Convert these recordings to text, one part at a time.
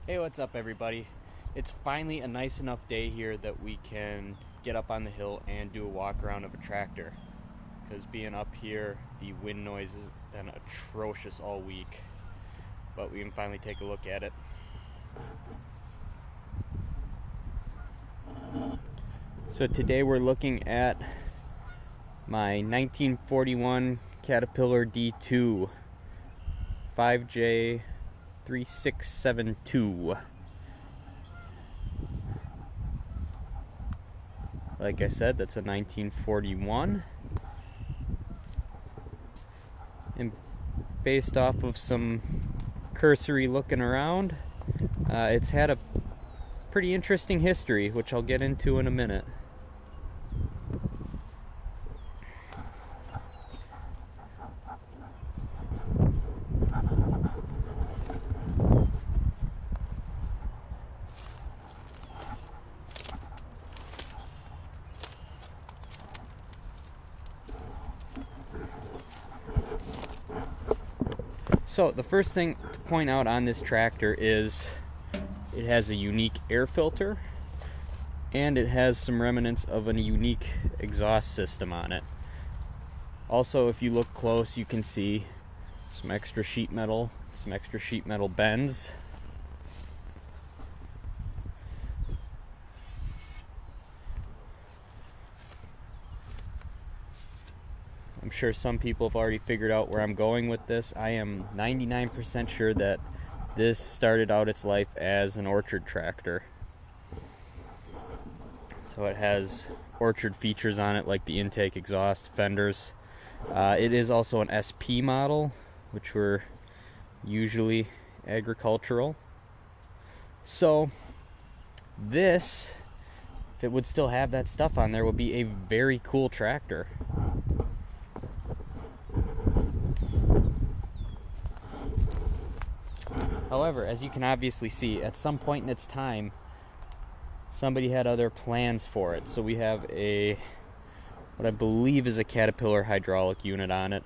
Hey, what's up everybody? It's finally a nice enough day here that we can get up on the hill and do a walk around of a tractor. Because being up here, the wind noise has been atrocious all week. But we can finally take a look at it. So today we're looking at my 1941 Caterpillar D2 5J3672. Like I said, that's a 1941. And based off of some cursory looking around, it's had a pretty interesting history, which I'll get into in a minute. So the first thing to point out on this tractor is it has a unique air filter and it has some remnants of a unique exhaust system on it. Also, if you look close, you can see some extra sheet metal bends. I'm sure some people have already figured out where I'm going with this. I am 99% sure that this started out its life as an orchard tractor. So it has orchard features on it like the intake exhaust, fenders. It is also an SP model, which were usually agricultural. So this, if it would still have that stuff on there, would be a very cool tractor. However, as you can obviously see, at some point in its time, somebody had other plans for it. So we have what I believe is a Caterpillar hydraulic unit on it.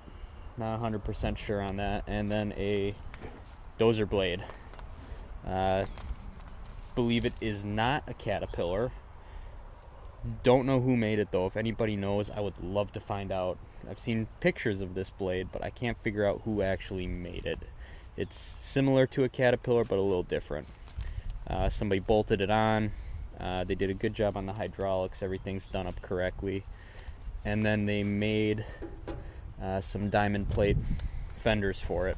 Not 100% sure on that. And then a Dozer blade. Believe it is not a Caterpillar. Don't know who made it though. If anybody knows, I would love to find out. I've seen pictures of this blade, but I can't figure out who actually made it. It's similar to a Caterpillar, but a little different. Somebody bolted it on. They did a good job on the hydraulics. Everything's done up correctly. And then they made some diamond plate fenders for it.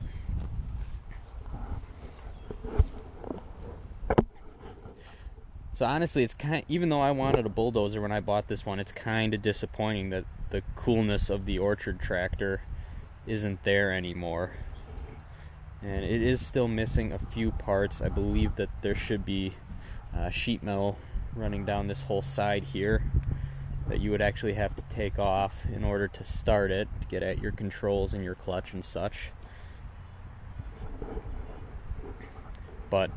So honestly, it's even though I wanted a bulldozer when I bought this one, it's kind of disappointing that the coolness of the orchard tractor isn't there anymore. And it is still missing a few parts. I believe that there should be sheet metal running down this whole side here that you would actually have to take off in order to start it, to get at your controls and your clutch and such. But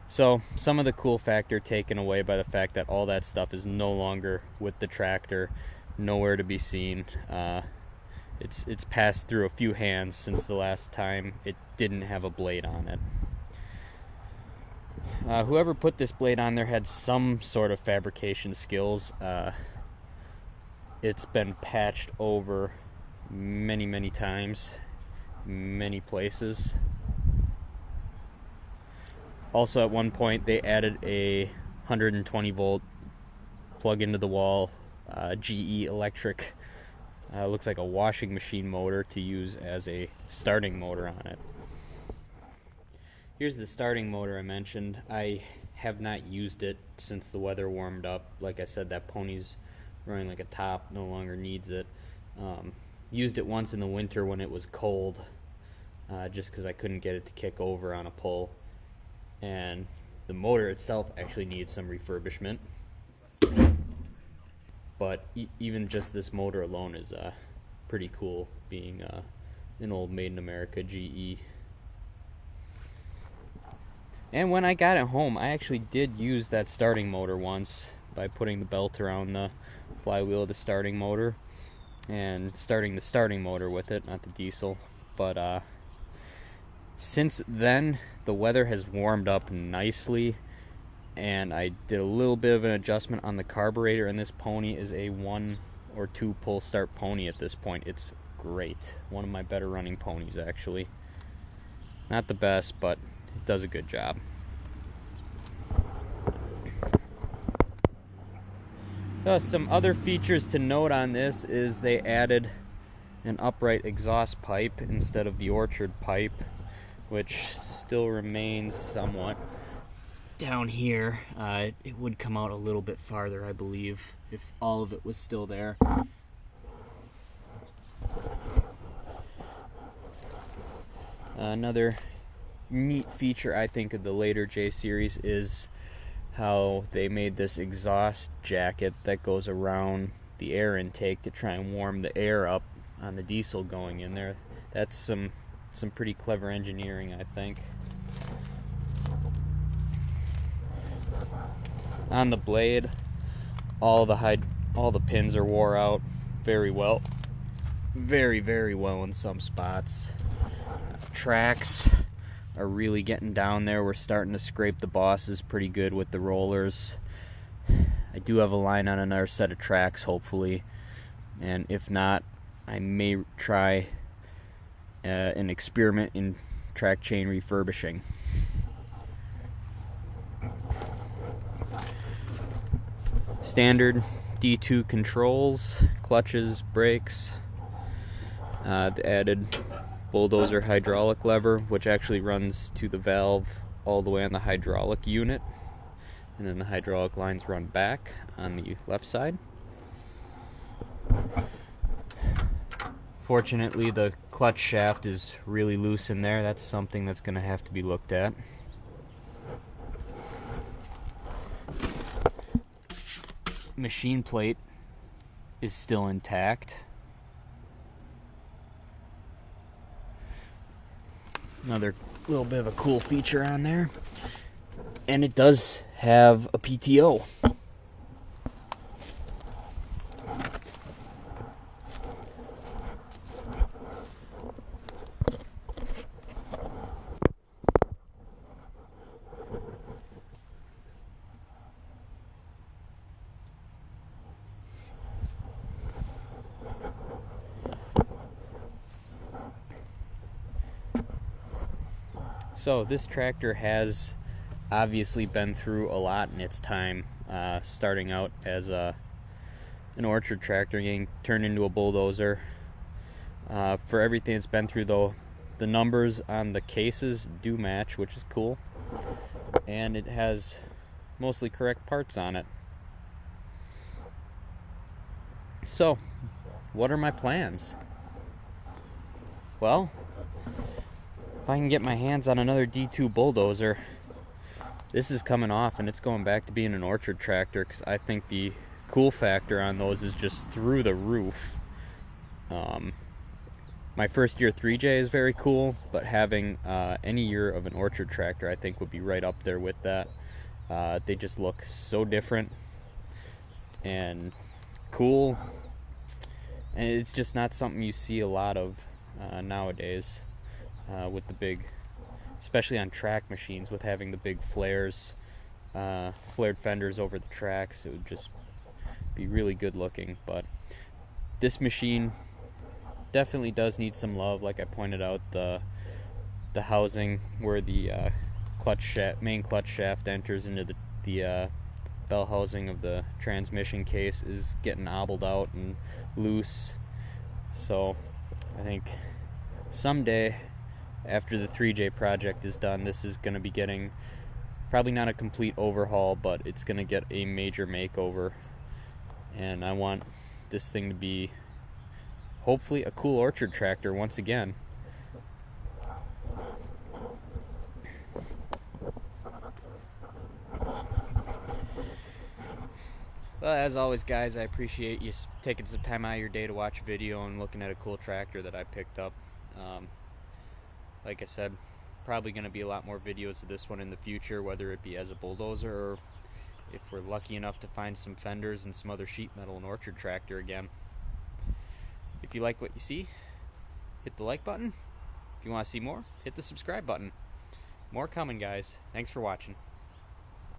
so some of the cool factor taken away by the fact that all that stuff is no longer with the tractor, nowhere to be seen. It's passed through a few hands since the last time it didn't have a blade on it. Whoever put this blade on there had some sort of fabrication skills. It's been patched over many times, many places. Also, at one point, they added a 120 volt plug into the wall GE electric. Looks like a washing machine motor to use as a starting motor on it. Here's the starting motor I mentioned. I have not used it since the weather warmed up. Like I said, that pony's running like a top, no longer needs it. Used it once in the winter when it was cold, just because I couldn't get it to kick over on a pull. And the motor itself actually needs some refurbishment. But even just this motor alone is pretty cool, being an old Made in America GE. And when I got it home, I actually did use that starting motor once by putting the belt around the flywheel of the starting motor and starting the starting motor with it, not the diesel. But Since then, the weather has warmed up nicely, and I did a little bit of an adjustment on the carburetor, and this pony is a 1 or 2 pull start pony at this point. It's great. One of my better running ponies, actually. Not the best, but it does a good job. So some other features to note on this is they added an upright exhaust pipe instead of the orchard pipe, which still remains somewhat down here. It would come out a little bit farther, I believe, if all of it was still there. Another neat feature, I think, of the later J series is how they made this exhaust jacket that goes around the air intake to try and warm the air up on the diesel going in there. That's some pretty clever engineering, I think. On the blade, all the pins are wore out very well. Very, very well in some spots. Tracks are really getting down there. We're starting to scrape the bosses pretty good with the rollers. I do have a line on another set of tracks, hopefully, and if not, I may try an experiment in track chain refurbishing. Standard D2 controls, clutches, brakes. The added bulldozer hydraulic lever, which actually runs to the valve all the way on the hydraulic unit, and then the hydraulic lines run back on the left side. Fortunately, the clutch shaft is really loose in there. That's something that's going to have to be looked at. Machine plate is still intact. Another little bit of a cool feature on there, and it does have a PTO. So this tractor has obviously been through a lot in its time, starting out as an orchard tractor, getting turned into a bulldozer. For everything it's been through, though, the numbers on the cases do match, which is cool, and it has mostly correct parts on it. So, what are my plans? Well, if I can get my hands on another D2 bulldozer, this is coming off and it's going back to being an orchard tractor, because I think the cool factor on those is just through the roof. My first year 3J is very cool, but having any year of an orchard tractor I think would be right up there with that. They just look so different and cool, and it's just not something you see a lot of nowadays. With the big, especially on track machines, with having the big flares, flared fenders over the tracks, it would just be really good looking. But this machine definitely does need some love. Like I pointed out, the housing where the main clutch shaft enters into the bell housing of the transmission case is getting obbled out and loose. So I think someday, after the 3J project is done, this is going to be getting probably not a complete overhaul, but it's going to get a major makeover, and I want this thing to be hopefully a cool orchard tractor once again. Well, as always, guys, I appreciate you taking some time out of your day to watch a video and looking at a cool tractor that I picked up. Like I said, probably going to be a lot more videos of this one in the future, whether it be as a bulldozer or if we're lucky enough to find some fenders and some other sheet metal and orchard tractor again. If you like what you see, hit the like button, If you want to see more, hit the subscribe button. More coming, guys. Thanks for watching.